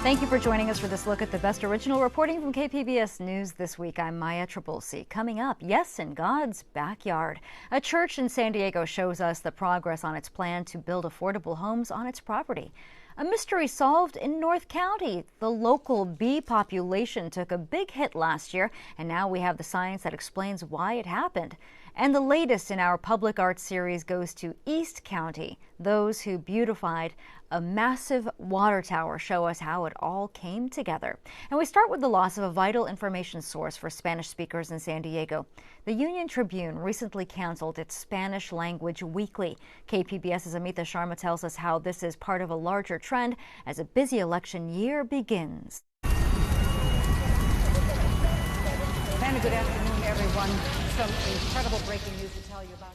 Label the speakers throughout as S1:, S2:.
S1: Thank you for joining us for this look at the best original reporting from KPBS News this week. I'm Maya Trabulsi. Coming up, yes, in God's backyard. A church in San Diego shows us the progress on its plan to build affordable homes on its property. A mystery solved in North County. The local bee population took a big hit last year, and now we have the science that explains why it happened. And the latest in our public art series goes to East County. Those who beautified a massive water tower show us how it all came together. And we start with the loss of a vital information source for Spanish speakers in San Diego. The Union Tribune recently canceled its Spanish language weekly. KPBS's Amita Sharma tells us how this is part of a larger trend as a busy election year begins.
S2: And good afternoon, everyone. Some incredible breaking news to tell you about.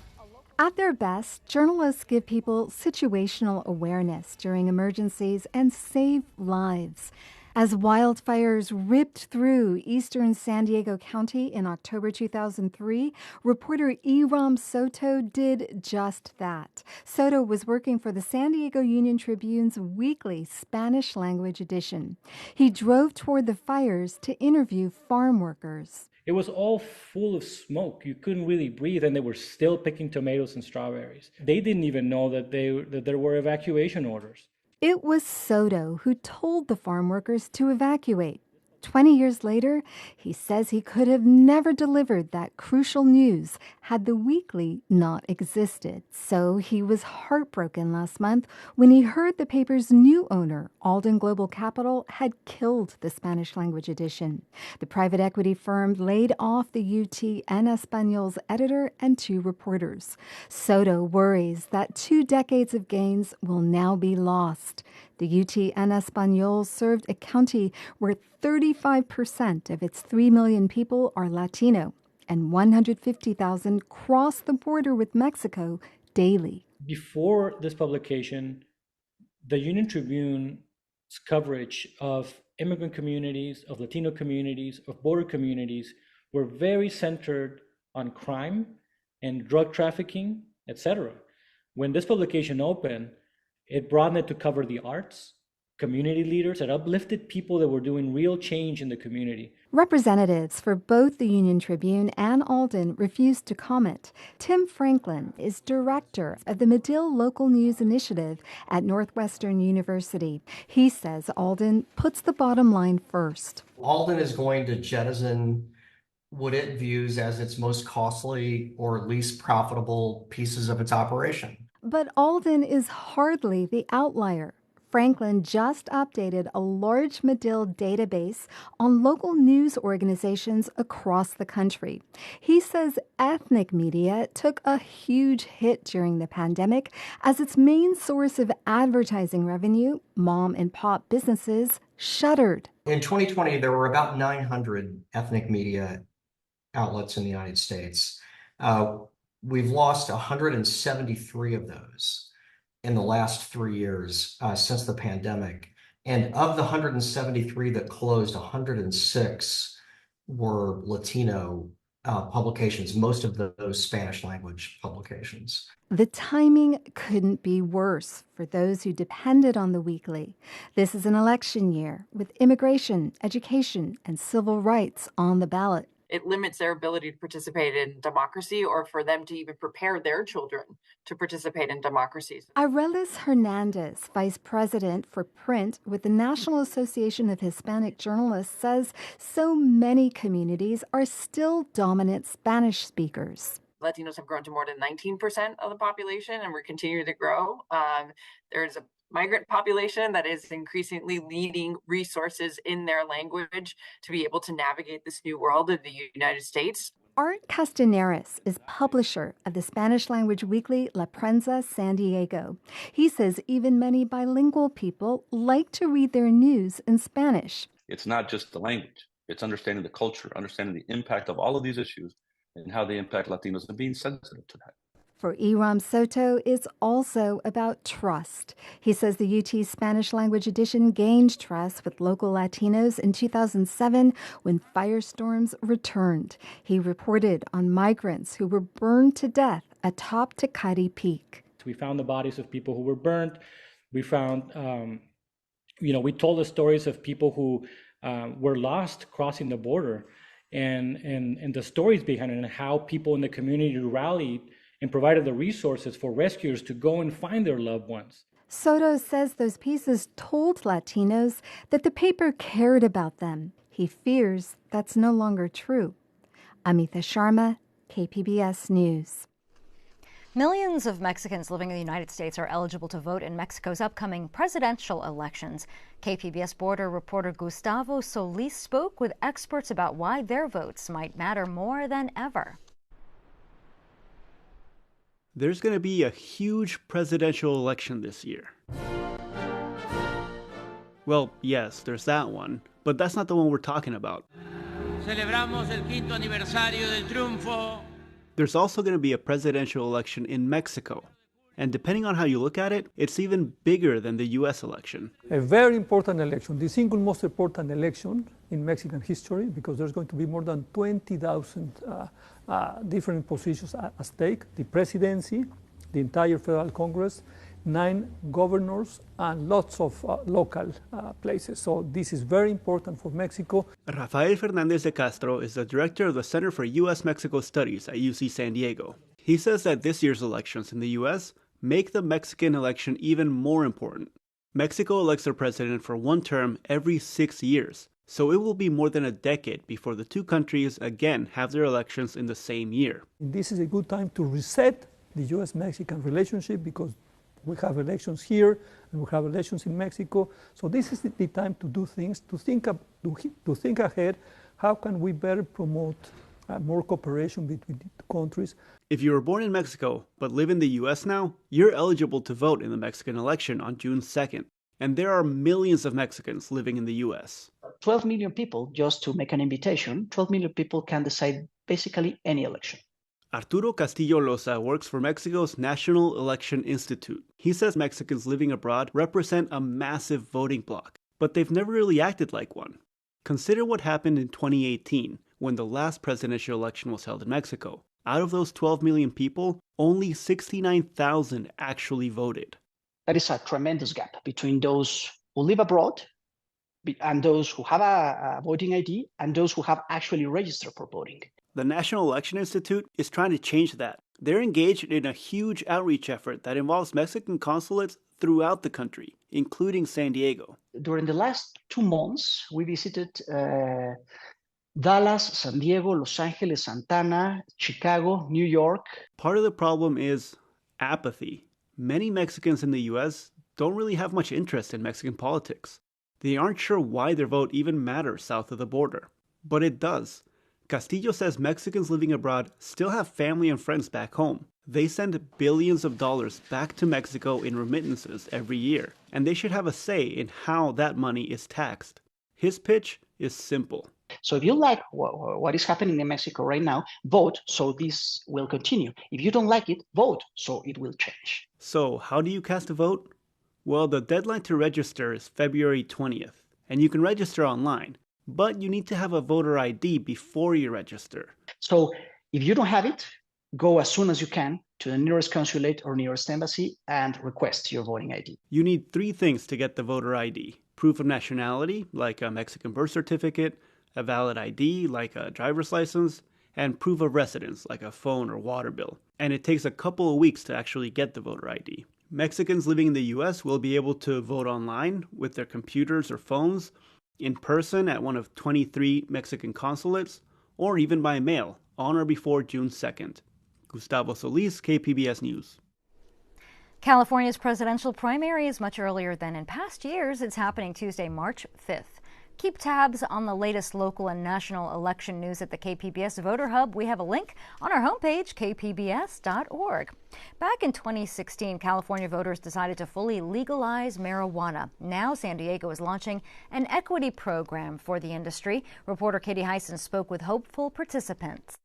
S3: At their best, journalists give people situational awareness during emergencies and save lives. As wildfires ripped through eastern San Diego County in October 2003, reporter Iram Soto did just that. Soto was working for the San Diego Union Tribune's weekly Spanish language edition. He drove toward the fires to interview farm workers.
S4: It was all full of smoke. You couldn't really breathe, and they were still picking tomatoes and strawberries. They didn't even know that there were evacuation orders.
S3: It was Soto who told the farm workers to evacuate. 20 years later, he says he could have never delivered that crucial news had the weekly not existed. So he was heartbroken last month when he heard the paper's new owner, Alden Global Capital, had killed the Spanish language edition. The private equity firm laid off the UT en Español's editor and 2 reporters. Soto worries that 2 decades of gains will now be lost. The UT en Español served a county where 35% of its 3 million people are Latino, and 150,000 cross the border with Mexico daily.
S4: Before this publication, the Union Tribune's coverage of immigrant communities, of Latino communities, of border communities were very centered on crime and drug trafficking, etc. When this publication opened, it broadened it to cover the arts, community leaders. It uplifted people that were doing real change in the community.
S3: Representatives for both the Union Tribune and Alden refused to comment. Tim Franklin is director of the Medill Local News Initiative at Northwestern University. He says Alden puts the bottom line first.
S5: Alden is going to jettison what it views as its most costly or least profitable pieces of its operation.
S3: But Alden is hardly the outlier. Franklin just updated a large Medill database on local news organizations across the country. He says ethnic media took a huge hit during the pandemic as its main source of advertising revenue, mom and pop businesses, shuttered.
S5: In 2020, there were about 900 ethnic media outlets in the United States. We've lost 173 of those in the last 3 years since the pandemic. And of the 173 that closed, 106 were Latino publications, most of those Spanish language publications.
S3: The timing couldn't be worse for those who depended on the weekly. This is an election year with immigration, education, and civil rights on the ballot.
S6: It limits their ability to participate in democracy or for them to even prepare their children to participate in democracies.
S3: Arelis Hernandez, vice president for print with the National Association of Hispanic Journalists, says so many communities are still dominant Spanish speakers.
S6: Latinos have grown to more than 19% of the population, and we're continuing to grow. There's a migrant population that is increasingly needing resources in their language to be able to navigate this new world of the United States.
S3: Art Castaneris is publisher of the Spanish language weekly La Prensa San Diego. He says even many bilingual people like to read their news in Spanish.
S7: It's not just the language. It's understanding the culture, understanding the impact of all of these issues and how they impact Latinos and being sensitive to that.
S3: For Iram Soto, it's also about trust. He says the UT Spanish language edition gained trust with local Latinos in 2007 when firestorms returned. He reported on migrants who were burned to death atop Tecate Peak.
S4: We found the bodies of people who were burnt. We found We told the stories of people who were lost crossing the border, and the stories behind it, and how people in the community rallied and provided the resources for rescuers to go and find their loved ones.
S3: Soto says those pieces told Latinos that the paper cared about them. He fears that's no longer true. Amita Sharma, KPBS News.
S1: Millions of Mexicans living in the United States are eligible to vote in Mexico's upcoming presidential elections. KPBS border reporter Gustavo Solis spoke with experts about why their votes might matter more than ever.
S8: There's going to be a huge presidential election this year. Well, yes, there's that one, but that's not the one we're talking about.
S9: Celebramos el quinto aniversario del triunfo.
S8: There's also going to be a presidential election in Mexico. And depending on how you look at it, it's even bigger than the U.S. election.
S10: A very important election, the single most important election in Mexican history, because there's going to be more than 20,000 different positions at stake: the presidency, the entire federal Congress, 9 governors, and lots of local places. So this is very important for Mexico.
S8: Rafael Fernandez de Castro is the director of the Center for U.S.-Mexico Studies at UC San Diego. He says that this year's elections in the U.S. make the Mexican election even more important. Mexico elects their president for one term every 6 years, so it will be more than a decade before the two countries again have their elections in the same year.
S10: This is a good time to reset the U.S.-Mexican relationship, because we have elections here and we have elections in Mexico. So this is the time to do things, to think ahead. How can we better promote more cooperation between the two countries?
S8: If you were born in Mexico but live in the U.S. now, you're eligible to vote in the Mexican election on June 2nd. And there are millions of Mexicans living in the U.S.
S11: 12 million people, just to make an invitation, 12 million people can decide basically any election.
S8: Arturo Castillo Loza works for Mexico's National Election Institute. He says Mexicans living abroad represent a massive voting bloc, but they've never really acted like one. Consider what happened in 2018, when the last presidential election was held in Mexico. Out of those 12 million people, only 69,000 actually voted.
S11: There is a tremendous gap between those who live abroad and those who have a voting ID and those who have actually registered for voting.
S8: The National Election Institute is trying to change that. They're engaged in a huge outreach effort that involves Mexican consulates throughout the country, including San Diego.
S11: During the last 2 months, we visited Dallas, San Diego, Los Angeles, Santa Ana, Chicago, New York.
S8: Part of the problem is apathy. Many Mexicans in the U.S. don't really have much interest in Mexican politics. They aren't sure why their vote even matters south of the border. But it does. Castillo says Mexicans living abroad still have family and friends back home. They send billions of dollars back to Mexico in remittances every year, and they should have a say in how that money is taxed. His pitch is simple.
S11: So if you like what is happening in Mexico right now, vote so this will continue. If you don't like it, vote so it will change.
S8: So how do you cast a vote? Well, the deadline to register is February 20th, and you can register online. But you need to have a voter ID before you register.
S11: So if you don't have it, go as soon as you can to the nearest consulate or nearest embassy and request your voting ID.
S8: You need 3 things to get the voter ID: proof of nationality, like a Mexican birth certificate, a valid ID, like a driver's license, and proof of residence, like a phone or water bill. And it takes a couple of weeks to actually get the voter ID. Mexicans living in the U.S. will be able to vote online with their computers or phones, in person at one of 23 Mexican consulates, or even by mail on or before June 2nd. Gustavo Solis, KPBS News.
S1: California's presidential primary is much earlier than in past years. It's happening Tuesday, March 5th. Keep tabs on the latest local and national election news at the KPBS Voter Hub. We have a link on our homepage, kpbs.org. Back in 2016, California voters decided to fully legalize marijuana. Now San Diego is launching an equity program for the industry. Reporter Katie Hyson spoke with hopeful participants.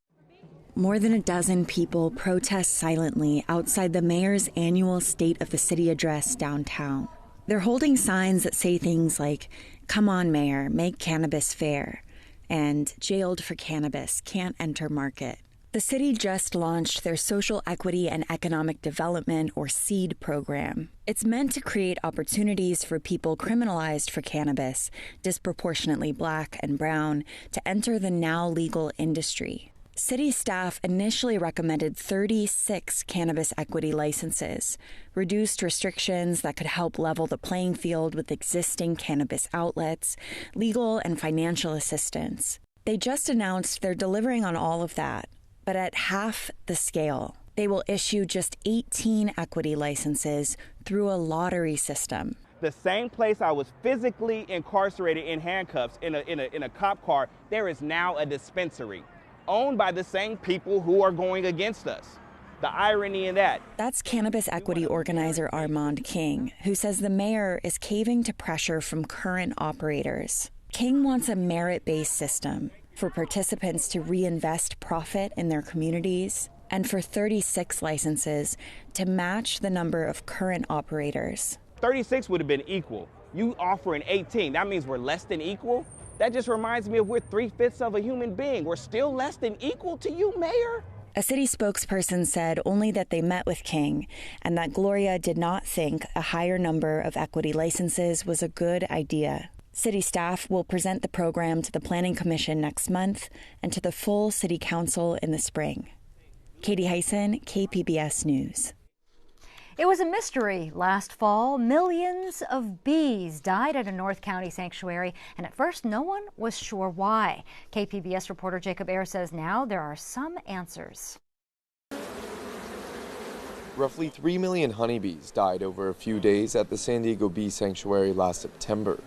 S12: More than a dozen people protest silently outside the mayor's annual State of the City address downtown. They're holding signs that say things like, "Come on, Mayor, make cannabis fair," and "Jailed for cannabis, can't enter market." The city just launched their Social Equity and Economic Development, or SEED program. It's meant to create opportunities for people criminalized for cannabis, disproportionately Black and brown, to enter the now legal industry. City staff initially recommended 36 cannabis equity licenses, reduced restrictions that could help level the playing field with existing cannabis outlets, legal and financial assistance. They just announced they're delivering on all of that, but at half the scale. They will issue just 18 equity licenses through a lottery system.
S13: The same place I was physically incarcerated in handcuffs in a cop car, there is now a dispensary owned by the same people who are going against us. The irony in that.
S12: That's cannabis equity organizer Armand King, who says the mayor is caving to pressure from current operators. King wants a merit-based system for participants to reinvest profit in their communities, and for 36 licenses to match the number of current operators.
S13: 36 would have been equal. You offering 18, that means we're less than equal? That just reminds me of we're 3/5 of a human being. We're still less than equal to you, Mayor?
S12: A city spokesperson said only that they met with King and that Gloria did not think a higher number of equity licenses was a good idea. City staff will present the program to the Planning Commission next month and to the full City Council in the spring. Katie Hyson, KPBS News.
S1: It was a mystery last fall. Millions of bees died at a North County sanctuary, and at first no one was sure why. KPBS reporter Jacob Ayer says now there are some answers.
S14: Roughly 3 million honeybees died over a few days at the San Diego Bee Sanctuary last September.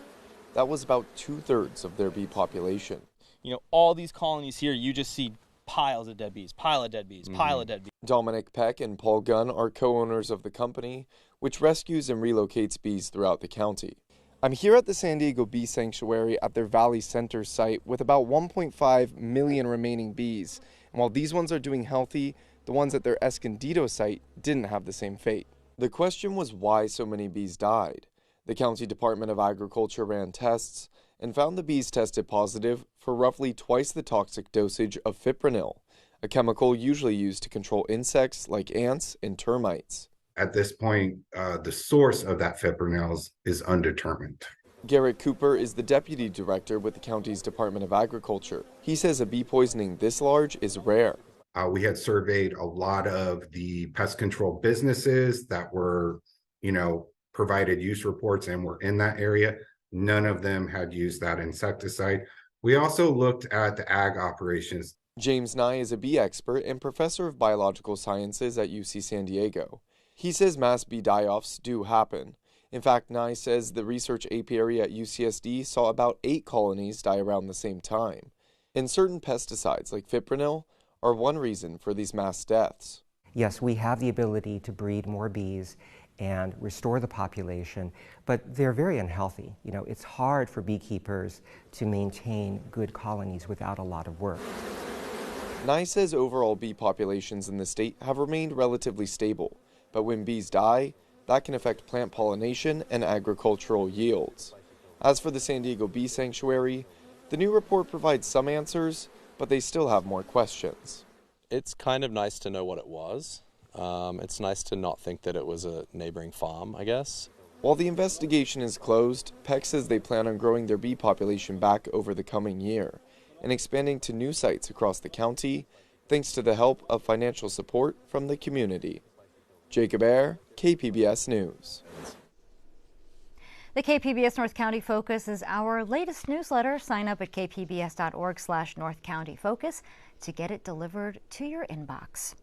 S14: That was about 2/3 of their bee population.
S15: You know, all these colonies here, you just see piles of dead bees, pile of dead bees, pile of dead bees.
S14: Dominic Peck and Paul Gunn are co-owners of the company, which rescues and relocates bees throughout the county. I'm here at the San Diego Bee Sanctuary at their Valley Center site with about 1.5 million remaining bees. And while these ones are doing healthy, the ones at their Escondido site didn't have the same fate. The question was why so many bees died. The County Department of Agriculture ran tests and found the bees tested positive for roughly twice the toxic dosage of fipronil, a chemical usually used to control insects like ants and termites.
S16: At this point, the source of that fipronil is undetermined.
S14: Garrett Cooper is the deputy director with the county's Department of Agriculture. He says a bee poisoning this large is rare.
S16: We had surveyed a lot of the pest control businesses that were, provided use reports and were in that area. None of them had used that insecticide. We also looked at the ag operations.
S14: James Nye is a bee expert and professor of biological sciences at UC San Diego. He says mass bee die-offs do happen. In fact, Nye says the research apiary at UCSD saw about 8 colonies die around the same time. And certain pesticides like fipronil are one reason for these mass deaths.
S17: Yes, we have the ability to breed more bees and restore the population, but they're very unhealthy. It's hard for beekeepers to maintain good colonies without a lot of work.
S14: Nye says overall bee populations in the state have remained relatively stable, but when bees die, that can affect plant pollination and agricultural yields. As for the San Diego Bee Sanctuary, the new report provides some answers, but they still have more questions.
S18: It's kind of nice to know what it was. It's nice to not think that it was a neighboring farm, I guess.
S14: While the investigation is closed, Peck says they plan on growing their bee population back over the coming year and expanding to new sites across the county, thanks to the help of financial support from the community. Jacob Ayer, KPBS News.
S1: The KPBS North County Focus is our latest newsletter. Sign up at kpbs.org/North County Focus to get it delivered to your inbox.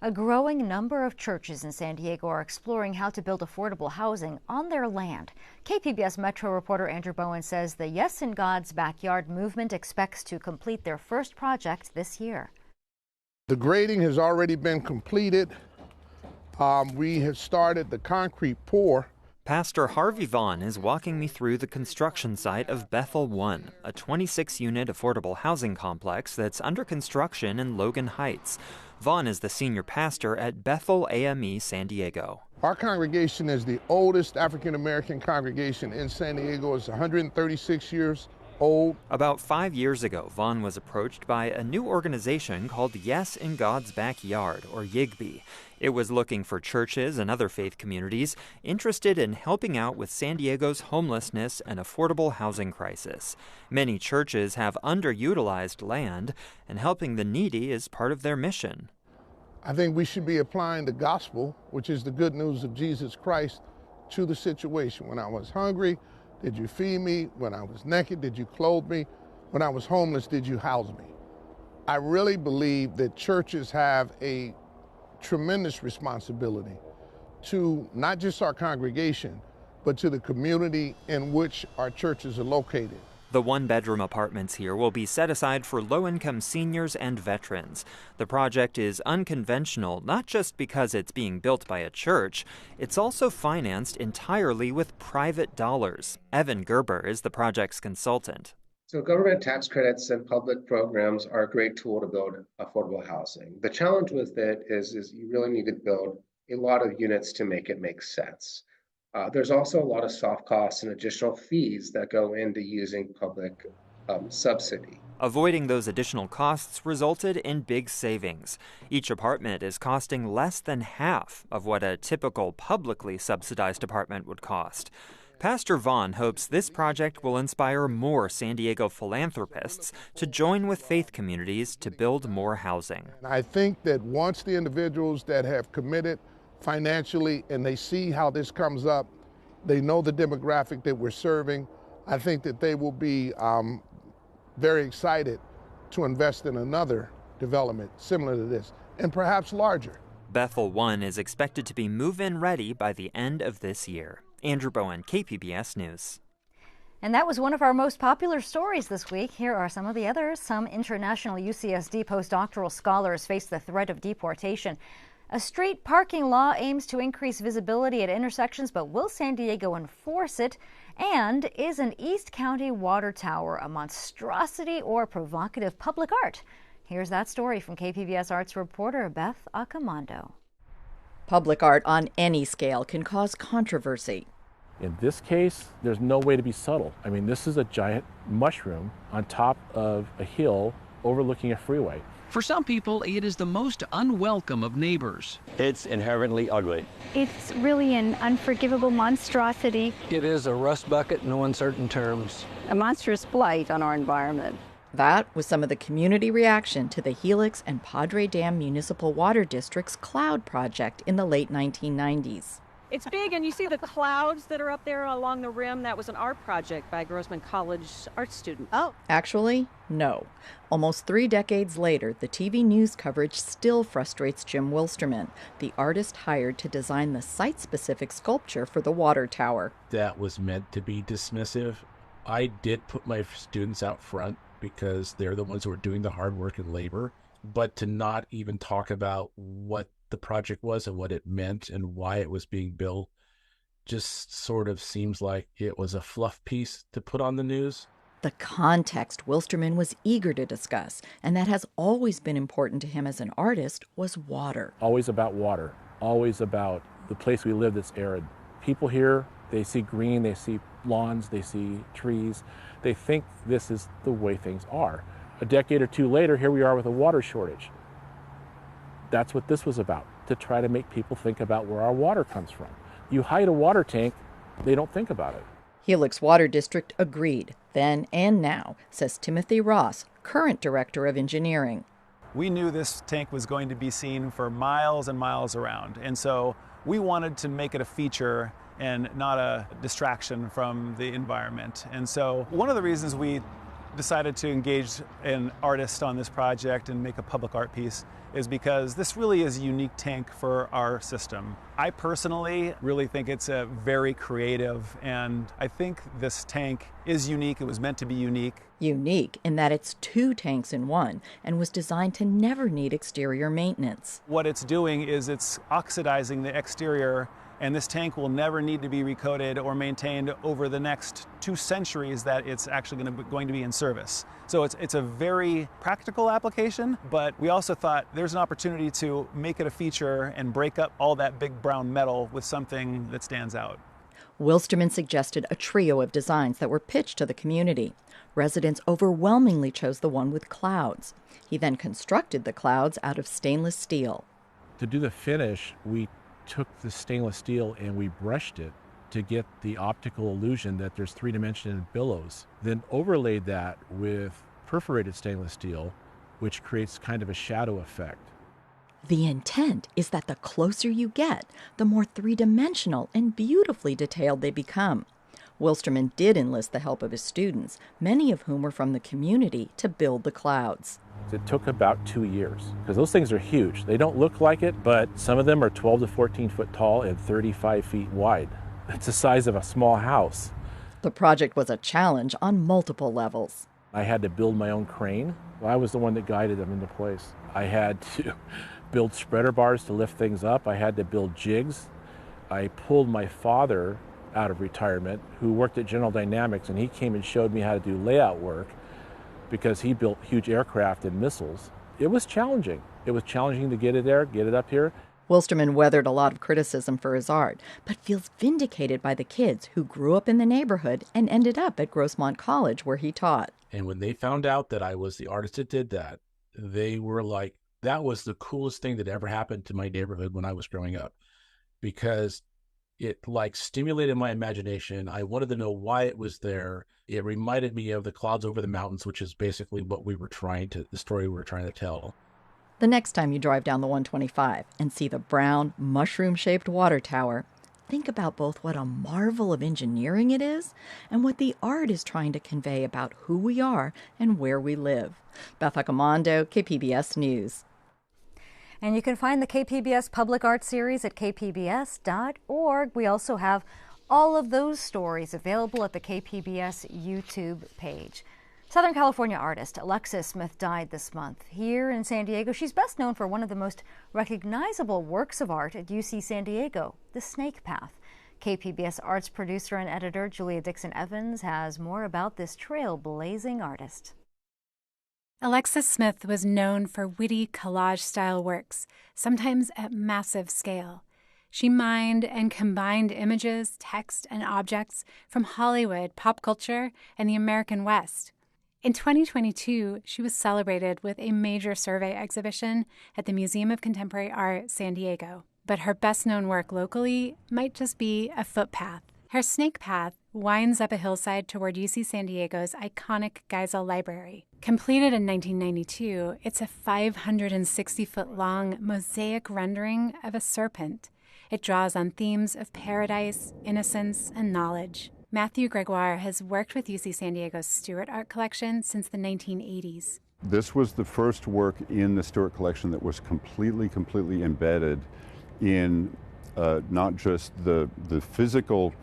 S1: A growing number of churches in San Diego are exploring how to build affordable housing on their land. KPBS Metro reporter Andrew Bowen says the Yes in God's Backyard movement expects to complete their first project this year.
S19: The grading has already been completed. We have started the concrete pour.
S20: Pastor Harvey Vaughn is walking me through the construction site of Bethel 1, a 26-unit affordable housing complex that's under construction in Logan Heights. Vaughn is the senior pastor at Bethel AME San Diego.
S19: Our congregation is the oldest African-American congregation in San Diego. It's 136 years old.
S20: About 5 years ago, Vaughn was approached by a new organization called Yes in God's Backyard, or YIGBY. It was looking for churches and other faith communities interested in helping out with San Diego's homelessness and affordable housing crisis. Many churches have underutilized land, and helping the needy is part of their mission.
S19: I think we should be applying the gospel, which is the good news of Jesus Christ, to the situation. When I was hungry, did you feed me? When I was naked, did you clothe me? When I was homeless, did you house me? I really believe that churches have a tremendous responsibility to not just our congregation, but to the community in which our churches are located.
S20: The one-bedroom apartments here will be set aside for low-income seniors and veterans. The project is unconventional, not just because it's being built by a church. It's also financed entirely with private dollars. Evan Gerber is the project's consultant.
S21: So government tax credits and public programs are a great tool to build affordable housing. The challenge with it is you really need to build a lot of units to make it make sense. There's also a lot of soft costs and additional fees that go into using public subsidy.
S20: Avoiding those additional costs resulted in big savings. Each apartment is costing less than half of what a typical publicly subsidized apartment would cost. Pastor Vaughn hopes this project will inspire more San Diego philanthropists to join with faith communities to build more housing.
S19: I think that once the individuals that have committed financially and they see how this comes up, they know the demographic that we're serving, I think that they will be very excited to invest in another development similar to this, and perhaps larger.
S20: Bethel 1 is expected to be move-in ready by the end of this year. Andrew Bowen, KPBS News.
S1: And that was one of our most popular stories this week. Here are some of the others. Some international UCSD postdoctoral scholars face the threat of deportation. A street parking law aims to increase visibility at intersections, but will San Diego enforce it? And is an East County water tower a monstrosity or provocative public art? Here's that story from KPBS Arts reporter Beth Accomando.
S22: Public art on any scale can cause controversy.
S23: In this case, there's no way to be subtle. I mean, this is a giant mushroom on top of a hill overlooking a freeway.
S24: For some people, it is the most unwelcome of neighbors.
S25: It's inherently ugly.
S26: It's really an unforgivable monstrosity.
S27: It is a rust bucket in no uncertain terms.
S26: A monstrous blight on our environment.
S22: That was some of the community reaction to the Helix and Padre Dam Municipal Water District's cloud project in the late 1990s.
S28: It's big, and you see the clouds that are up there along the rim. That was an art project by Grossman College art students. Oh.
S22: Actually, no. Almost 3 decades later, the TV news coverage still frustrates Jim Wilsterman, the artist hired to design the site-specific sculpture for the water tower.
S29: That was meant to be dismissive. I did put my students out front because they're the ones who are doing the hard work and labor, but to not even talk about what the project was and what it meant and why it was being built just sort of seems like it was a fluff piece to put on the news.
S22: The context Wilsterman was eager to discuss, and that has always been important to him as an artist, was water.
S23: Always about water, always about the place we live that's arid. People here, they see green, they see lawns, they see trees. They think this is the way things are. A decade or two later, here we are with a water shortage. That's what this was about, to try to make people think about where our water comes from. You hide a water tank, they don't think about it.
S22: Helix Water District agreed, then and now, says Timothy Ross, current director of engineering.
S30: We knew this tank was going to be seen for miles and miles around, and so we wanted to make it a feature and not a distraction from the environment. And so one of the reasons we decided to engage an artist on this project and make a public art piece is because this really is a unique tank for our system. I personally really think it's a very creative, and I think this tank is unique. It was meant to be unique.
S22: Unique in that it's 2 tanks in one and was designed to never need exterior maintenance.
S30: What it's doing is it's oxidizing the exterior, and this tank will never need to be recoated or maintained over the next 2 centuries that it's actually going to be in service. So it's a very practical application, but we also thought there's an opportunity to make it a feature and break up all that big brown metal with something that stands out.
S22: Wilstermann suggested a trio of designs that were pitched to the community. Residents overwhelmingly chose the one with clouds. He then constructed the clouds out of stainless steel.
S23: To do the finish, we took the stainless steel and we brushed it to get the optical illusion that there's three-dimensional billows. Then overlaid that with perforated stainless steel, which creates kind of a shadow effect.
S22: The intent is that the closer you get, the more three-dimensional and beautifully detailed they become. Wilstermann did enlist the help of his students, many of whom were from the community, to build the clouds.
S23: It took about 2 years, because those things are huge. They don't look like it, but some of them are 12 to 14 foot tall and 35 feet wide. It's the size of a small house.
S22: The project was a challenge on multiple levels.
S23: I had to build my own crane. I was the one that guided them into place. I had to build spreader bars to lift things up. I had to build jigs. I pulled my father out of retirement, who worked at General Dynamics, and he came and showed me how to do layout work because he built huge aircraft and missiles. It was challenging. It was challenging to get it there, get it up here.
S22: Wilstermann weathered a lot of criticism for his art, but feels vindicated by the kids who grew up in the neighborhood and ended up at Grossmont College, where he taught.
S29: And when they found out that I was the artist that did that, they were like, that was the coolest thing that ever happened to my neighborhood when I was growing up, because it stimulated my imagination. I wanted to know why it was there. It reminded me of the clouds over the mountains, which is basically what the story we were trying to tell.
S22: The next time you drive down the 125 and see the brown, mushroom-shaped water tower, think about both what a marvel of engineering it is and what the art is trying to convey about who we are and where we live. Beth Accomando, KPBS News.
S1: And you can find the KPBS Public Art Series at kpbs.org. We also have all of those stories available at the KPBS YouTube page. Southern California artist Alexis Smith died this month. Here in San Diego, she's best known for one of the most recognizable works of art at UC San Diego, the Snake Path. KPBS arts producer and editor Julia Dixon-Evans has more about this trailblazing artist.
S2: Alexis Smith was known for witty collage-style works, sometimes at massive scale. She mined and combined images, text, and objects from Hollywood, pop culture, and the American West. In 2022, she was celebrated with a major survey exhibition at the Museum of Contemporary Art, San Diego. But her best-known work locally might just be a footpath. Her Snake Path winds up a hillside toward UC San Diego's iconic Geisel Library. Completed in 1992, it's a 560-foot-long mosaic rendering of a serpent. It draws on themes of paradise, innocence, and knowledge. Matthew Gregoire has worked with UC San Diego's Stewart Art Collection since the 1980s.
S3: This was the first work in the Stewart Collection that was completely embedded in not just the physical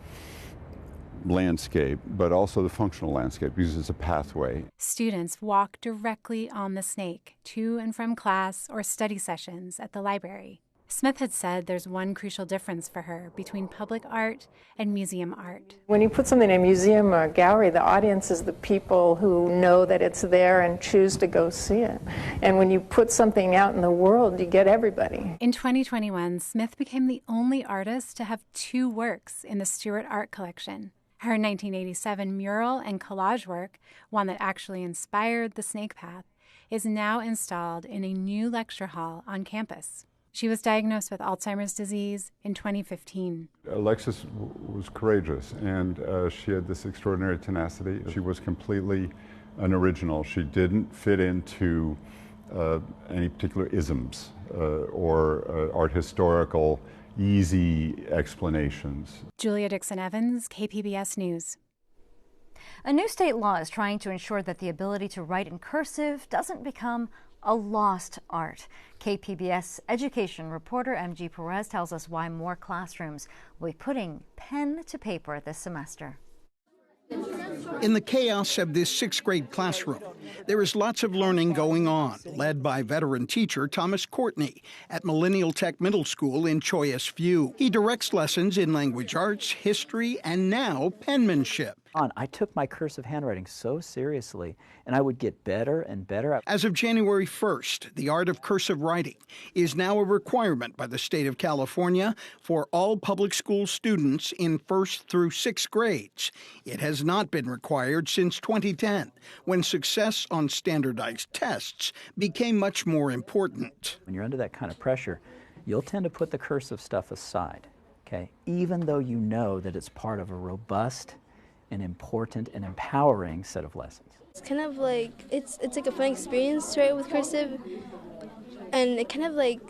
S3: landscape, but also the functional landscape, because it's a pathway.
S2: Students walk directly on the snake to and from class or study sessions at the library. Smith had said there's one crucial difference for her between public art and museum art.
S4: When you put something in a museum or a gallery, the audience is the people who know that it's there and choose to go see it. And when you put something out in the world, you get everybody.
S2: In 2021, Smith became the only artist to have two works in the Stewart Art Collection. Her 1987 mural and collage work, one that actually inspired the Snake Path, is now installed in a new lecture hall on campus. She was diagnosed with Alzheimer's disease in 2015.
S3: Alexis was courageous, and she had this extraordinary tenacity. She was completely an original. She didn't fit into any particular isms or art historical easy explanations.
S2: Julia Dixon-Evans, KPBS News.
S1: A new state law is trying to ensure that the ability to write in cursive doesn't become a lost art. KPBS education reporter MG Perez tells us why more classrooms will be putting pen to paper this semester.
S5: In the chaos of this sixth grade classroom, there is lots of learning going on, led by veteran teacher Thomas Courtney at Millennial Tech Middle School in Choias View. He directs lessons in language arts, history, and now penmanship.
S6: I took my cursive handwriting so seriously, and I would get better and better.
S5: As of January 1st, the art of cursive writing is now a requirement by the state of California for all public school students in 1st through 6th grades. It has not been required since 2010, when success on standardized tests became much more important.
S6: When you're under that kind of pressure, you'll tend to put the cursive stuff aside, okay? Even though you know that it's part of a robust and important and empowering set of lessons.
S7: It's kind of like, it's like a fun experience to write with cursive, and it kind of like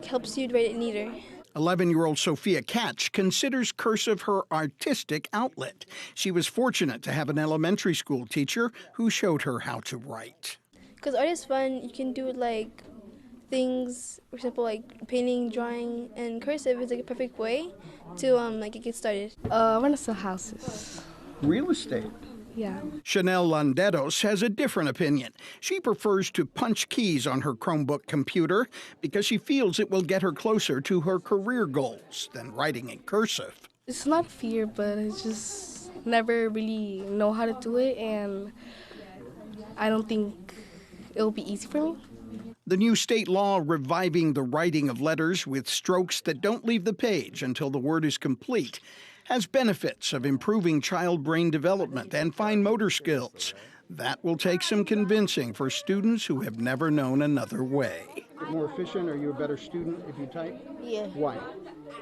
S7: helps you write it neater.
S5: 11-year-old Sophia Katch considers cursive her artistic outlet. She was fortunate to have an elementary school teacher who showed her how to write.
S7: Because art is fun, you can do like things, for example, like painting, drawing, and cursive is like a perfect way to get started.
S8: I want to sell houses.
S5: Real estate?
S8: Yeah.
S5: Chanel Landeros has a different opinion. She prefers to punch keys on her Chromebook computer because she feels it will get her closer to her career goals than writing in cursive.
S8: It's not fear, but I just never really know how to do it, and I don't think it'll be easy for me.
S5: The new state law reviving the writing of letters with strokes that don't leave the page until the word is complete has benefits of improving child brain development and fine motor skills. That will take some convincing for students who have never known another way.
S9: More efficient? Are you a better student if you type?
S10: Yeah.
S9: Why?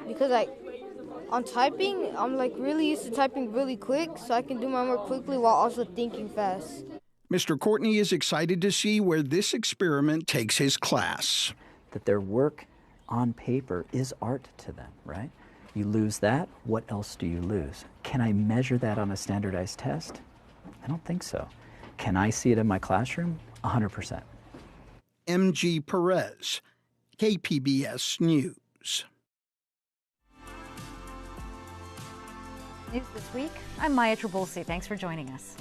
S10: Because on typing, I'm really used to typing really quick, so I can do my work quickly while also thinking fast.
S5: Mr. Courtney is excited to see where this experiment takes his class.
S6: That their work on paper is art to them, right? You lose that, what else do you lose? Can I measure that on a standardized test? I don't think so. Can I see it in my classroom? 100%.
S5: M.G. Perez, KPBS News.
S1: News this week, I'm Maya Trabulsi. Thanks for joining us.